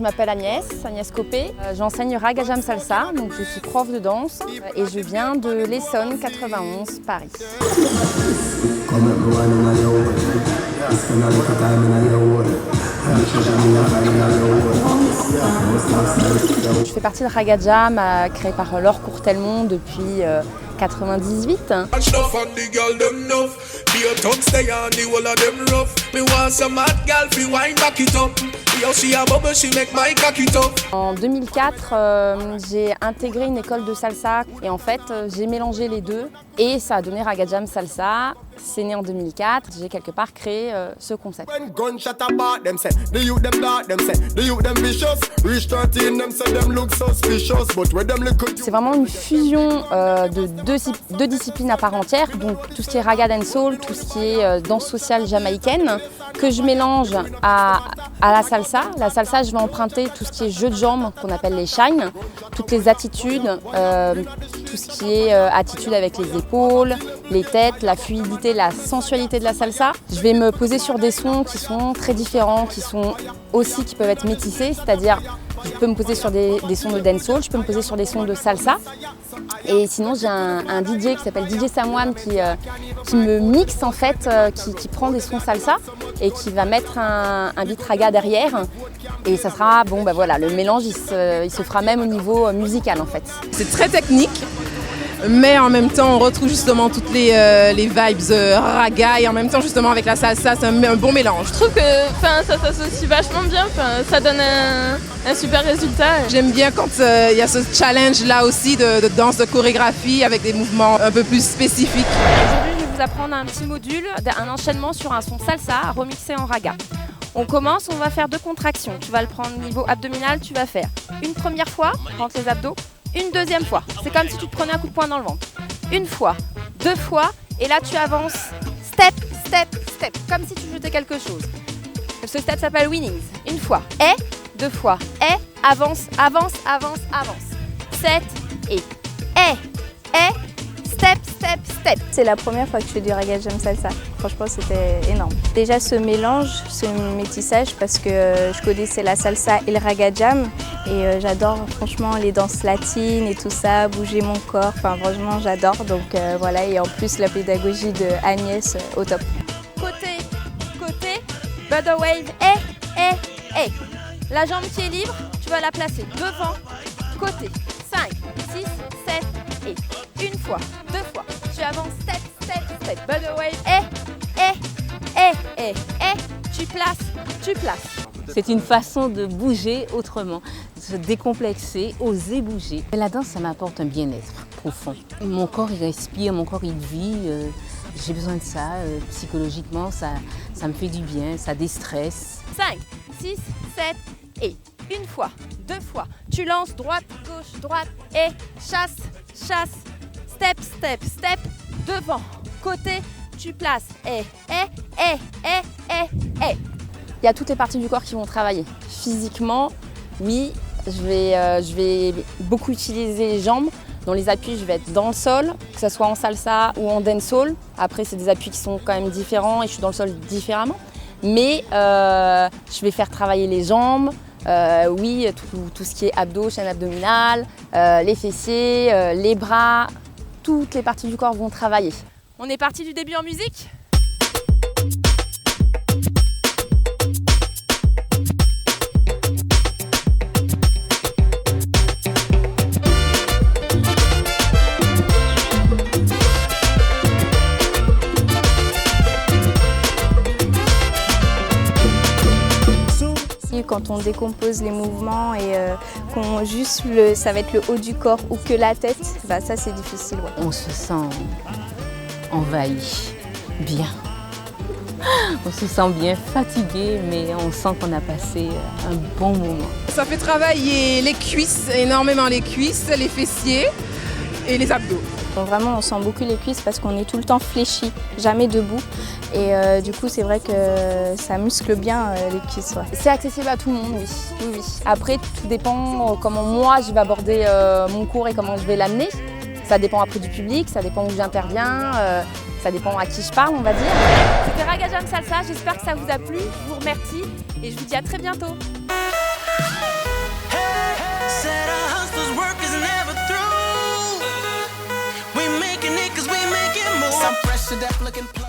m'appelle Agnès Copé. J'enseigne Raga Jam Salsa, donc je suis prof de danse et je viens de l'Essonne 91, Paris. Je fais partie de Raga Jam, créé par Laure Courtelmont depuis 98. En 2004, j'ai intégré une école de salsa et en fait, j'ai mélangé les deux et ça a donné Raga Jam Salsa. C'est né en 2004, j'ai quelque part créé ce concept. C'est vraiment une fusion de deux disciplines à part entière, donc tout ce qui est raga dancehall, tout ce qui est danse sociale jamaïcaine, que je mélange à la salsa. La salsa, je vais emprunter tout ce qui est jeu de jambes, qu'on appelle les shines, toutes les attitudes, tout ce qui est attitude avec les épaules, les têtes, la fluidité, la sensualité de la salsa. Je vais me poser sur des sons qui sont très différents, qui peuvent être métissés, c'est-à-dire je peux me poser sur des sons de dancehall, je peux me poser sur des sons de salsa. Et sinon j'ai un DJ qui s'appelle DJ Samwan qui me mixe en fait, qui prend des sons salsa et qui va mettre un beat raga derrière. Et ça sera, voilà, le mélange il se fera même au niveau musical en fait. C'est très technique. Mais en même temps, on retrouve justement toutes les vibes raga et en même temps, justement, avec la salsa, c'est un bon mélange. Je trouve que ça s'associe vachement bien, ça donne un super résultat. J'aime bien quand il y a ce challenge-là aussi de danse, de chorégraphie avec des mouvements un peu plus spécifiques. Aujourd'hui, je vais vous apprendre un petit module, un enchaînement sur un son salsa remixé en raga. On commence, on va faire 2 contractions. Tu vas le prendre au niveau abdominal, tu vas faire une première fois, rentre les abdos. Une deuxième fois, c'est comme si tu te prenais un coup de poing dans le ventre. Une fois, 2 fois, et là tu avances, step, step, step, comme si tu jetais quelque chose. Ce step s'appelle winnings. Une fois, et, 2 fois, et, avance, avance, avance, avance. 7, et, step, step, step. C'est la première fois que je fais du Raga Jam Salsa. Franchement, c'était énorme. Déjà, ce mélange, ce métissage, parce que je connaissais la salsa et le Raga Jam. Et j'adore franchement les danses latines et tout ça, bouger mon corps. Enfin, franchement, j'adore. Donc voilà, et en plus, la pédagogie de Agnès, au top. Côté, body wave, et. La jambe qui est libre, tu vas la placer devant, côté. 5, 6, 7, et. Une fois, 2 fois, tu avances, step, step, step, body wave, et, tu places. C'est une façon de bouger autrement, de se décomplexer, oser bouger. Et la danse, ça m'apporte un bien-être profond. Mon corps, il respire, mon corps, il vit. J'ai besoin de ça. Psychologiquement, ça me fait du bien, ça déstresse. 5, 6, 7, et. Une fois, 2 fois, tu lances droite, droite, et chasse, step, step, step, devant, côté, tu places, et. Il y a toutes les parties du corps qui vont travailler. Physiquement, oui, je vais beaucoup utiliser les jambes. Dans les appuis, je vais être dans le sol, que ce soit en salsa ou en dancehall. Après, c'est des appuis qui sont quand même différents et je suis dans le sol différemment. Mais je vais faire travailler les jambes, oui, tout ce qui est abdos, chaîne abdominale, les fessiers, les bras, toutes les parties du corps vont travailler. On est parti du début en musique ? Quand on décompose les mouvements et ça va être le haut du corps ou que la tête, ça c'est difficile. Ouais. On se sent envahi, bien. On se sent bien fatigué, mais on sent qu'on a passé un bon moment. Ça fait travailler les cuisses, énormément les cuisses, les fessiers et les abdos. Donc vraiment, on sent beaucoup les cuisses parce qu'on est tout le temps fléchi, jamais debout. Et du coup, c'est vrai que ça muscle bien les cuisses. Ouais. C'est accessible à tout le monde, oui. Après, tout dépend comment moi je vais aborder mon cours et comment je vais l'amener. Ça dépend après du public, ça dépend où j'interviens, ça dépend à qui je parle, on va dire. C'était Raga Jam Salsa, j'espère que ça vous a plu. Je vous remercie et je vous dis à très bientôt. step looking